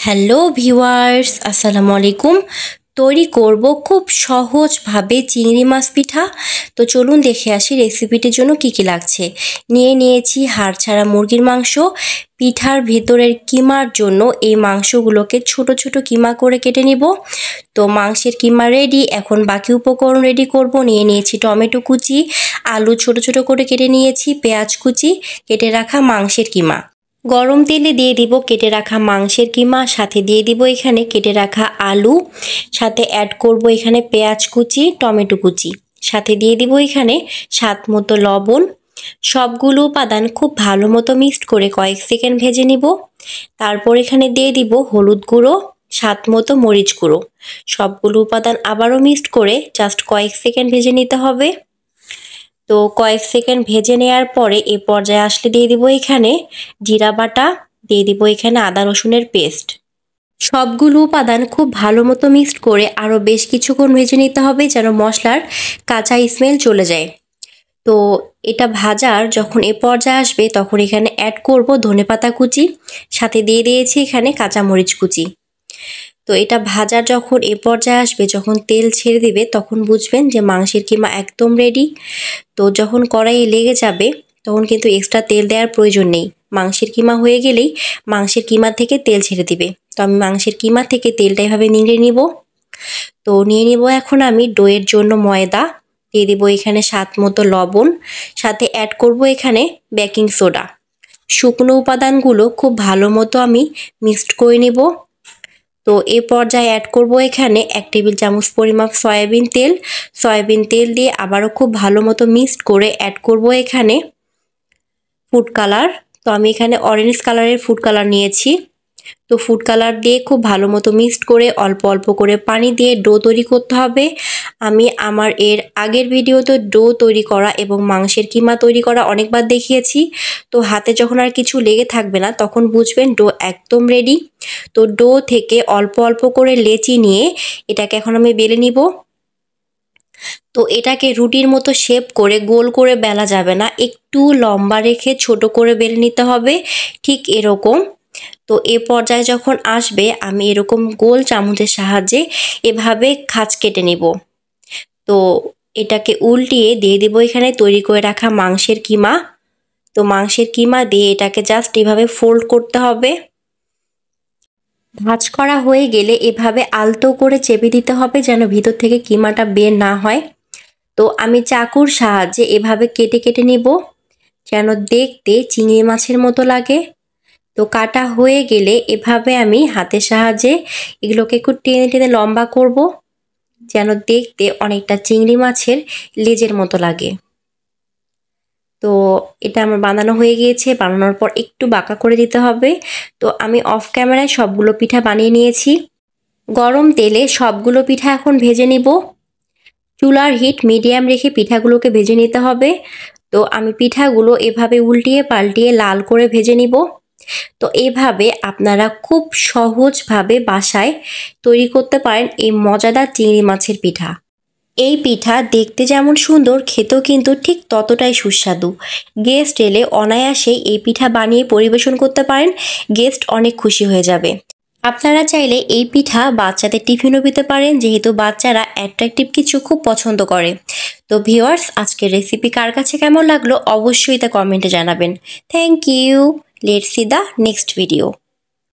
Hello viewers, আসসালামু আলাইকুম। তৈরি করব খুব সহজভাবে চিংড়ি মাছ পিঠা। তো চলুন দেখে আসি রেসিপিটির জন্য কি কি লাগছে। নিয়েছি হাড় ছাড়া মুরগির মাংস। পিঠার ভেতরের কিমার জন্য এই মাংসগুলোকে ছোট ছোট কিমা করে কেটে নিব। তো মাংসের কিমা রেডি। এখন বাকি উপকরণ রেডি করব। নিয়েছি টমেটো কুচি, আলু ছোট ছোট করে কেটে নিয়েছি, পেঁয়াজ কুচি, কেটে রাখা মাংসের কিমা। গরম তেলে দিয়ে দিব কেটে রাখা মাংসের কিমা, সাথে দিয়ে দিব এখানে কেটে রাখা আলু, সাথে অ্যাড করব এখানে পেঁয়াজ কুচি, টমেটো কুচি, সাথে দিয়ে দিব এখানে স্বাদ মতো লবণ। সবগুলো উপাদান খুব ভালো মতো মিক্সড করে কয়েক সেকেন্ড ভেজে নিব। তারপর এখানে দিয়ে দিব হলুদ গুঁড়ো, স্বাদ মতো মরিচ গুঁড়ো। সবগুলো উপাদান আবারও মিক্সড করে জাস্ট কয়েক সেকেন্ড ভেজে নিতে হবে। তো কয়েক সেকেন্ড ভেজে নেওয়ার পরে এ পর্যায়ে আসলে দিয়ে দিব এখানে জিরা বাটা, দিয়ে দিব এখানে আদা রসুনের পেস্ট। সবগুলো উপাদান খুব ভালো মতো মিক্সড করে আরও বেশ কিছুক্ষণ ভেজে নিতে হবে যেন মশলার কাঁচা স্মেল চলে যায়। তো এটা ভাজার যখন এ পর্যায়ে আসবে তখন এখানে অ্যাড করব ধনেপাতা কুচি, সাথে দিয়ে দিয়েছি এখানে কাঁচামরিচ কুচি। তো এটা ভাজার যখন এ পর্যায়ে আসবে, যখন তেল ছেড়ে দিবে, তখন বুঝবেন যে মাংসের কিমা একদম রেডি। তো যখন কড়াইয়ে লেগে যাবে তখন কিন্তু এক্সট্রা তেল দেওয়ার প্রয়োজন নেই। মাংসের কিমা হয়ে গেলেই মাংসের কিমা থেকে তেল ছেড়ে দিবে। তো আমি মাংসের কিমা থেকে তেলটা এভাবে নিংড়ে নিব। তো নিয়ে নিব এখন আমি ডোয়ের জন্য ময়দা, দিয়ে দিব এখানে স্বাদ মতো লবণ, সাথে অ্যাড করব এখানে বেকিং সোডা। শুকনো উপাদানগুলো খুব ভালো মতো আমি মিক্সড করে নিব। তো এ পর্যায়ে অ্যাড করব এখানে 1 টেবিল চামচ পরিমাপ সয়াবিন তেল দিয়ে আবারও খুব ভালো মতো মিক্সড করে অ্যাড করব এখানে ফুড কালার। তো আমি এখানে অরেঞ্জ কালারের ফুড কালার নিয়েছি। তো ফুড কালার দিয়ে খুব ভালো মতো মিক্সড করে অল্প অল্প করে পানি দিয়ে ডো তৈরি করতে হবে। আমি আমার এর আগের ভিডিওতে ডো তৈরি করা এবং মাংসের কিমা তৈরি করা অনেকবার দেখিয়েছি। তো হাতে যখন আর কিছু লেগে থাকবে না তখন বুঝবেন ডো একদম রেডি। তো ডো থেকে অল্প অল্প করে লেচি নিয়ে এটাকে এখন আমি বেলে নিব। তো এটাকে রুটির মতো শেপ করে গোল করে বেলা যাবে না, একটু লম্বা রেখে ছোট করে বেলে নিতে হবে, ঠিক এরকম। তো এ পর্যায়ে যখন আসবে আমি এরকম গোল চামচের সাহায্যে এভাবে খাঁজ কেটে নিব। তো এটাকে উল্টিয়ে দিয়ে দিব এখানে তৈরি করে রাখা মাংসের কিমা। তো মাংসের কিমা দিয়ে এটাকে জাস্ট এভাবে ফোল্ড করতে হবে। ভাঁজ করা হয়ে গেলে এভাবে আলতো করে চেপে দিতে হবে যেন ভিতর থেকে কিমাটা বের না হয়। তো আমি চাকুর সাহায্যে এভাবে কেটে কেটে নিব যেন দেখতে চিংড়ি মাছের মতো লাগে। তো কাটা হয়ে গেলে এভাবে আমি হাতের সাহায্যে এগুলোকে একটু টেনে টেনে লম্বা করব যেন দেখতে অনেকটা চিংড়ি মাছের লেজের মতো লাগে। তো এটা আমার বানানো হয়ে গিয়েছে। বানানোর পর একটু বাঁকা করে দিতে হবে। তো আমি অফ ক্যামেরায় সবগুলো পিঠা বানিয়ে নিয়েছি। গরম তেলে সবগুলো পিঠা এখন ভেজে নিব। চুলার হিট মিডিয়াম রেখে পিঠাগুলোকে ভেজে নিতে হবে। তো আমি পিঠাগুলো এভাবে উল্টিয়ে পাল্টিয়ে লাল করে ভেজে নিব। তো এভাবে আপনারা খুব সহজভাবে বাসায় তৈরি করতে পারেন এই মজাদার চিংড়ি মাছের পিঠা। এই পিঠা দেখতে যেমন সুন্দর, খেতেও কিন্তু ঠিক ততটাই সুস্বাদু। গেস্ট এলে অনায়াসেই এই পিঠা বানিয়ে পরিবেশন করতে পারেন, গেস্ট অনেক খুশি হয়ে যাবে। আপনারা চাইলে এই পিঠা বাচ্চাদের টিফিনও দিতে পারেন, যেহেতু বাচ্চারা অ্যাট্রাকটিভ কিছু খুব পছন্দ করে। তো ভিউয়ার্স, আজকের রেসিপি কার কাছে কেমন লাগলো অবশ্যই তা কমেন্টে জানাবেন। Thank you. Let's see the next video.